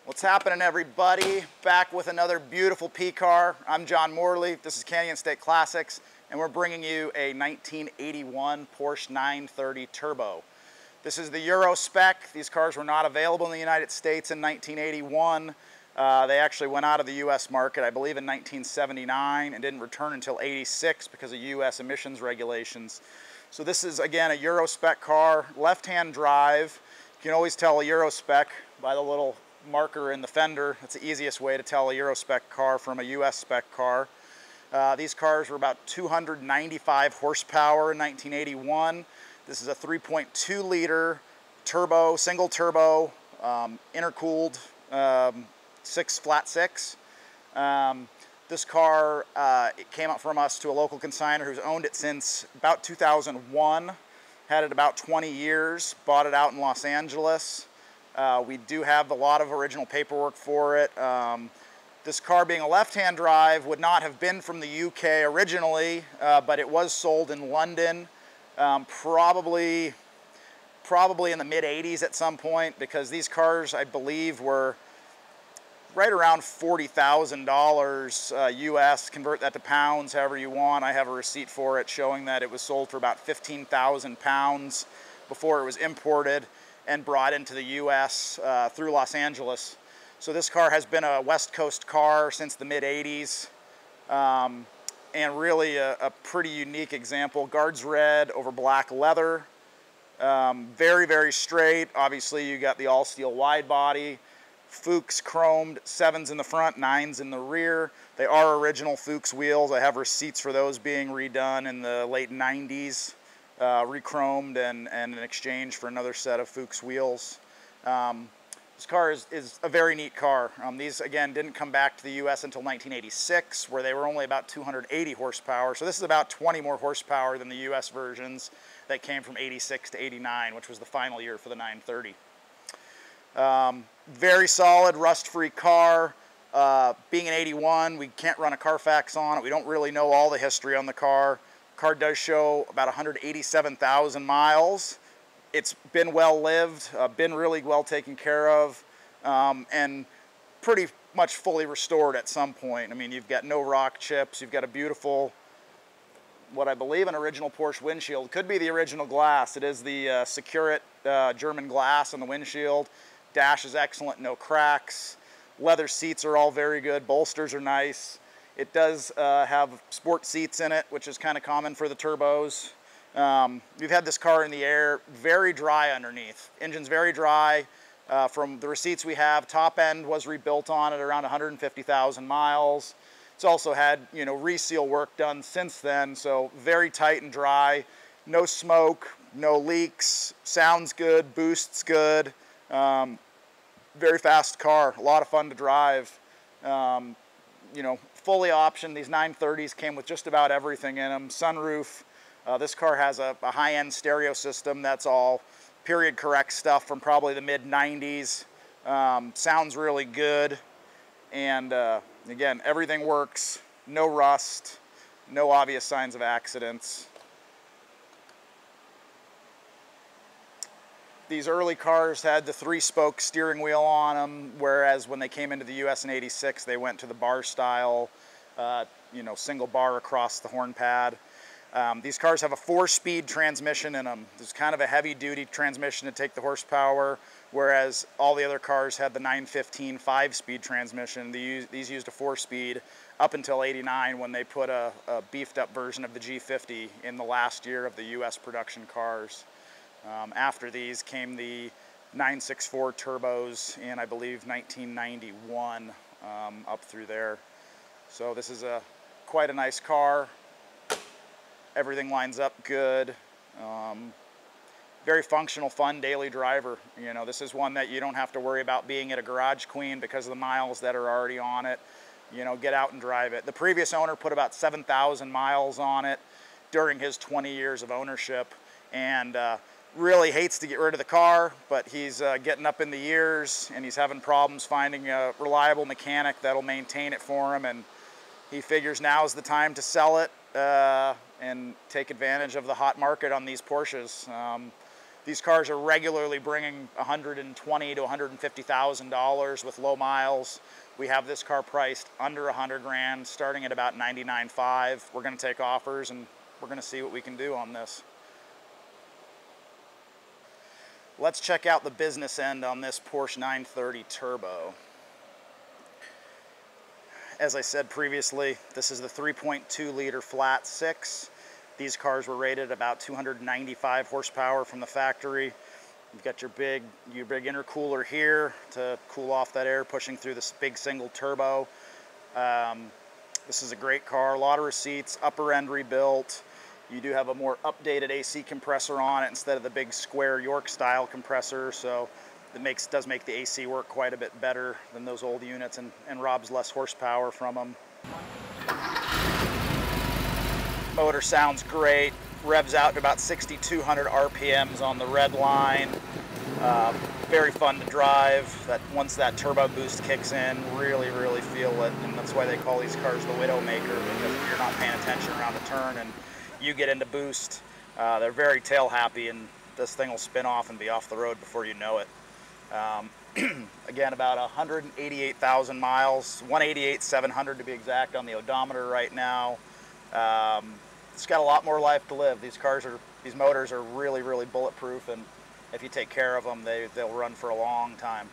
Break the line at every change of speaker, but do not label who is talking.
What's happening, everybody? Back with another beautiful P car. I'm John Morley. This is Canyon State Classics, and we're bringing you a 1981 Porsche 930 Turbo. This is the Euro-Spec. These cars were not available in the United States in 1981. They actually went out of the U.S. market, I believe, in 1979 and didn't return until '86 because of U.S. emissions regulations. So this is, again, a Euro-Spec car, left-hand drive. You can always tell a Euro-Spec by the little marker in the fender. That's the easiest way to tell a Euro-Spec car from a US spec car. These cars were about 295 horsepower in 1981. This is a 3.2 liter turbo, single turbo, intercooled, flat six. This car, it came up from us to a local consignor who's owned it since about 2001, had it about 20 years, bought it out in Los Angeles. We do have a lot of original paperwork for it. This car, being a left-hand drive, would not have been from the UK originally, but it was sold in London, probably in the mid-'80s at some point, because these cars, I believe, were right around $40,000 US. Convert that to pounds, however you want. I have a receipt for it showing that it was sold for about 15,000 pounds before it was imported and brought into the U.S. Through Los Angeles. So this car has been a West Coast car since the mid-'80s, and really a pretty unique example. Guards red over black leather, very, very straight. Obviously, you got the all-steel wide body, Fuchs chromed, 7s in the front, 9s in the rear. They are original Fuchs wheels. I have receipts for those being redone in the late 90s. Re-chromed and in exchange for another set of Fuchs wheels. This car is a very neat car. These, again, didn't come back to the U.S. until 1986, where they were only about 280 horsepower. So this is about 20 more horsepower than the U.S. versions that came from '86 to '89, which was the final year for the 930. Very solid, rust-free car. Being an '81, we can't run a Carfax on it. We don't really know all the history on the car. Car does show about 187,000 miles. It's been well lived, been really well taken care of, and pretty much fully restored at some point. I mean, you've got no rock chips. You've got a beautiful, what I believe an original Porsche windshield. Could be the original glass. It is the Securite German glass on the windshield. Dash is excellent, no cracks. Leather seats are all very good. Bolsters are nice. It does have sport seats in it, which is kind of common for the turbos. We've had this car in the air, very dry underneath. Engine's very dry. From the receipts we have, top end was rebuilt on it around 150,000 miles. It's also had, you know, reseal work done since then, so very tight and dry. No smoke, no leaks, sounds good, boosts good. Very fast car, a lot of fun to drive. You know, fully optioned. These 930s came with just about everything in them. Sunroof. This car has a high-end stereo system. That's all period correct stuff from probably the mid-90s. Sounds really good. And again, everything works. No rust. No obvious signs of accidents. These early cars had the 3-spoke steering wheel on them, whereas when they came into the U.S. in '86, they went to the bar style, you know, single bar across the horn pad. These cars have a 4-speed transmission in them. There's kind of a heavy-duty transmission to take the horsepower, whereas all the other cars had the 915 5-speed transmission. These used a 4-speed up until '89, when they put a beefed-up version of the G50 in the last year of the U.S. production cars. After these came the 964 turbos in, I believe, 1991, up through there. So this is quite a nice car. Everything lines up good. Very functional, fun daily driver. You know, this is one that you don't have to worry about being at a garage queen because of the miles that are already on it. You know, get out and drive it. The previous owner put about 7,000 miles on it during his 20 years of ownership, and really hates to get rid of the car, but he's getting up in the years and he's having problems finding a reliable mechanic that'll maintain it for him, and he figures now is the time to sell it and take advantage of the hot market on these Porsches. These cars are regularly bringing $120,000 to $150,000 with low miles. We have this car priced under 100 grand, starting at about 99.5. We're going to take offers and we're going to see what we can do on this. Let's check out the business end on this Porsche 930 Turbo. As I said previously, this is the 3.2 liter flat six. These cars were rated about 295 horsepower from the factory. You've got your big intercooler here to cool off that air pushing through this big single turbo. This is a great car, a lot of receipts, upper end rebuilt. You do have a more updated AC compressor on it instead of the big square York style compressor, so it does make the AC work quite a bit better than those old units and robs less horsepower from them. Motor sounds great, revs out to about 6,200 RPMs on the red line. Very fun to drive. Once that turbo boost kicks in, really feel it, and that's why they call these cars the widow maker, because if you're not paying attention around the turn and you get into boost, they're very tail happy, and this thing will spin off and be off the road before you know it. Again, about 188,000 miles, 188,700 to be exact on the odometer right now. It's got a lot more life to live. These motors are really bulletproof, and if you take care of them, they'll run for a long time.